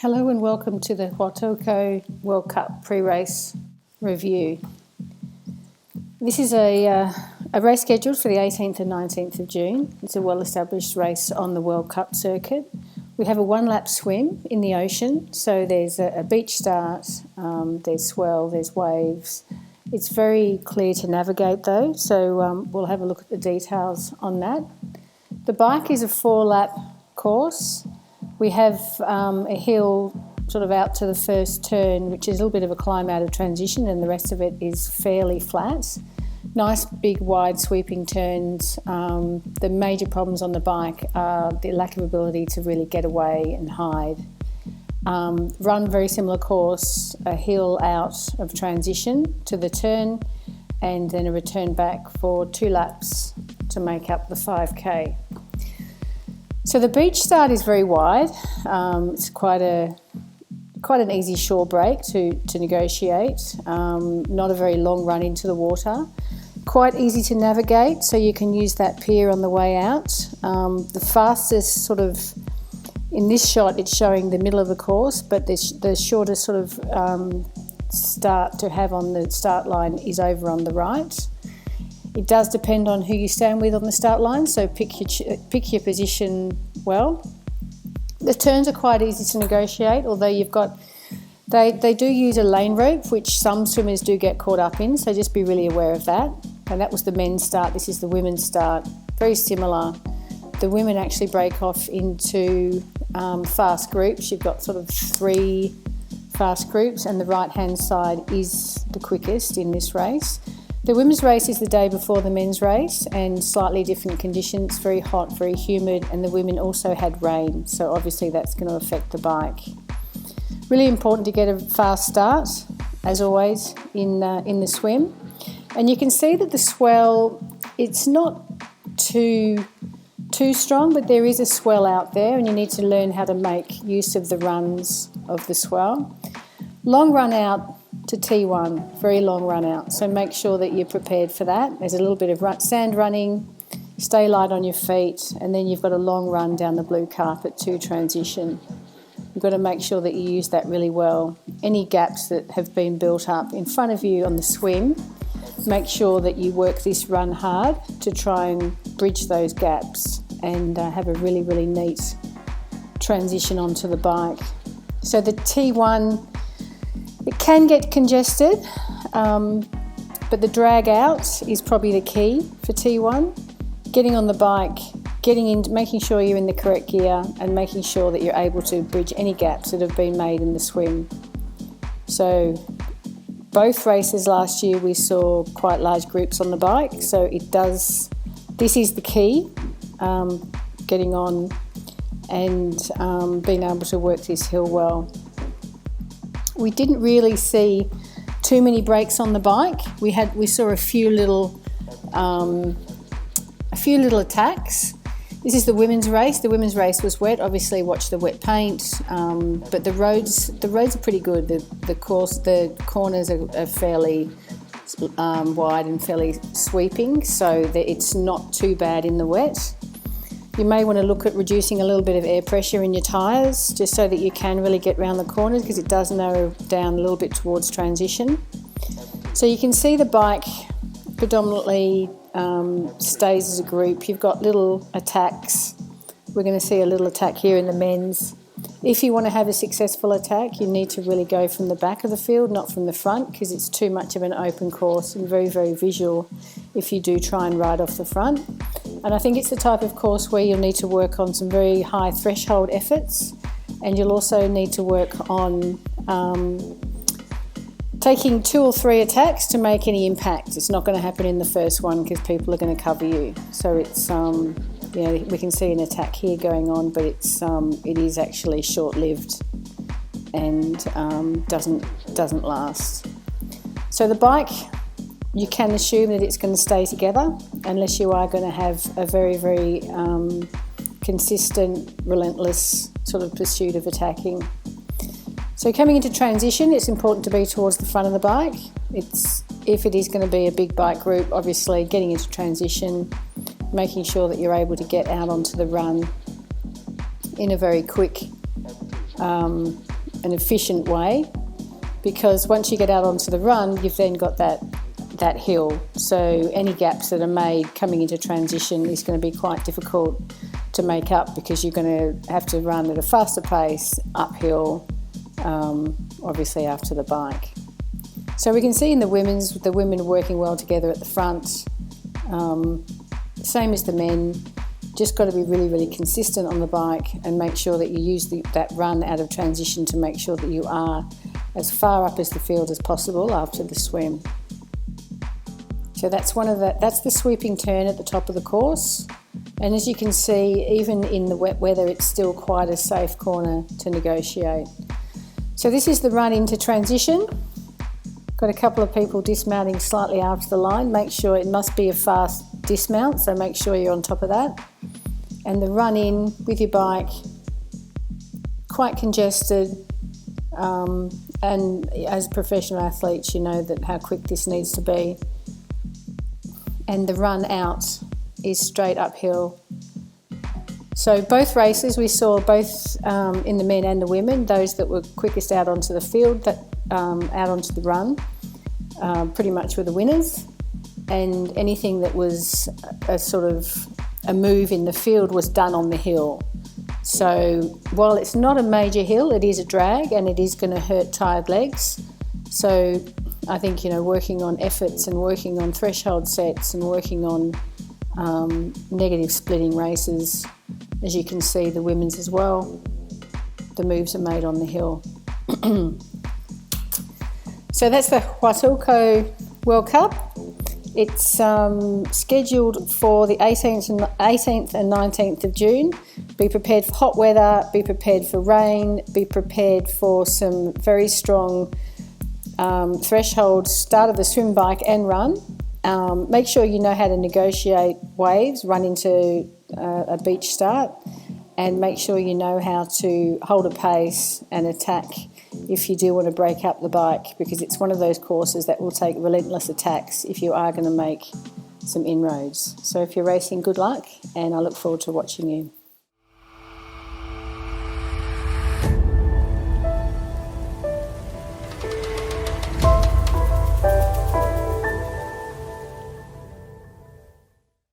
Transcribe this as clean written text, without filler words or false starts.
Hello and welcome to the Huatulco World Cup pre-race review. This is a race scheduled for the 18th and 19th of June. It's a well-established race on the World Cup circuit. We have a one-lap swim in the ocean, so there's a beach start, there's swell, there's waves. It's very clear to navigate though, so we'll have a look at the details on that. The bike is a 4-lap course. We have a hill sort of out to the first turn, which is a little bit of a climb out of transition, and the rest of it is fairly flat. Nice, big, wide, sweeping turns. The major problems on the bike are the lack of ability to really get away and hide. Run, very similar course, a hill out of transition to the turn, and then a return back for 2 laps to make up the 5K. So the beach start is very wide. It's quite an easy shore break to negotiate. Not a very long run into the water. Quite easy to navigate, so you can use that pier on the way out. The fastest sort of, in this shot it's showing the middle of the course, but the shortest sort of start to have on the start line is over on the right. It does depend on who you stand with on the start line, so pick your position well. The turns are quite easy to negotiate, although they do use a lane rope, which some swimmers do get caught up in, so just be really aware of that. And that was the men's start, this is the women's start, very similar. The women actually break off into fast groups. You've got sort of 3 fast groups, and the right-hand side is the quickest in this race. The women's race is the day before the men's race, and slightly different conditions, very hot, very humid, and the women also had rain, so obviously that's going to affect the bike. Really important to get a fast start, as always, in the swim. And you can see that the swell, it's not too strong, but there is a swell out there, and you need to learn how to make use of the runs of the swell. Long run out to T1, very long run out, so make sure that you're prepared for that. There's a little bit of sand running, stay light on your feet, and then you've got a long run down the blue carpet to transition. You've got to make sure that you use that really well. Any gaps that have been built up in front of you on the swim, make sure that you work this run hard to try and bridge those gaps and have a really, really neat transition onto the bike. So the T1, it can get congested, but the drag out is probably the key for T1. Getting on the bike, getting in, making sure you're in the correct gear, and making sure that you're able to bridge any gaps that have been made in the swim. So both races last year we saw quite large groups on the bike, so this is the key, getting on and being able to work this hill well. We didn't really see too many breaks on the bike. We saw a few little attacks. This is the women's race. The women's race was wet. Obviously, watch the wet paint. But the roads are pretty good. The corners are fairly wide and fairly sweeping, so that it's not too bad in the wet. You may want to look at reducing a little bit of air pressure in your tyres, just so that you can really get around the corners, because it does narrow down a little bit towards transition. So you can see the bike predominantly stays as a group. You've got little attacks. We're going to see a little attack here in the men's. If you want to have a successful attack, you need to really go from the back of the field, not from the front, because it's too much of an open course and very, very visual if you do try and ride off the front. And I think it's the type of course where you'll need to work on some very high threshold efforts, and you'll also need to work on taking 2 or 3 attacks to make any impact. It's not going to happen in the first one because people are going to cover you. So it's we can see an attack here going on, but it is actually short-lived and doesn't last. So the bike, you can assume that it's going to stay together unless you are going to have a very, very consistent, relentless sort of pursuit of attacking. So coming into transition, it's important to be towards the front of the bike. If it is going to be a big bike group, obviously getting into transition, making sure that you're able to get out onto the run in a very quick an efficient way, because once you get out onto the run, you've then got that hill. So any gaps that are made coming into transition is going to be quite difficult to make up, because you're going to have to run at a faster pace uphill, obviously after the bike. So we can see in the women are working well together at the front. Same as the men, just got to be really, really consistent on the bike and make sure that you use that run out of transition to make sure that you are as far up as the field as possible after the swim. So that's the sweeping turn at the top of the course. And as you can see, even in the wet weather, it's still quite a safe corner to negotiate. So this is the run into transition. Got a couple of people dismounting slightly after the line. Make sure it must be a fast dismount, so make sure you're on top of that. And the run in with your bike, quite congested. And as professional athletes, you know how quick this needs to be. And the run out is straight uphill. So both races, we saw both in the men and the women, those that were quickest out onto the field, out onto the run, pretty much were the winners. And anything that was a sort of a move in the field was done on the hill. So while it's not a major hill, it is a drag and it is going to hurt tired legs. So I think, working on efforts and working on threshold sets and working on negative splitting races, as you can see, the women's as well, the moves are made on the hill. So that's the Huatulco World Cup. It's scheduled for the 18th and 19th of June. Be prepared for hot weather, be prepared for rain, be prepared for some very strong threshold start of the swim, bike and run. Make sure you know how to negotiate waves, run into a beach start, and make sure you know how to hold a pace and attack if you do want to break up the bike, because it's one of those courses that will take relentless attacks if you are going to make some inroads. So if you're racing, good luck, and I look forward to watching you.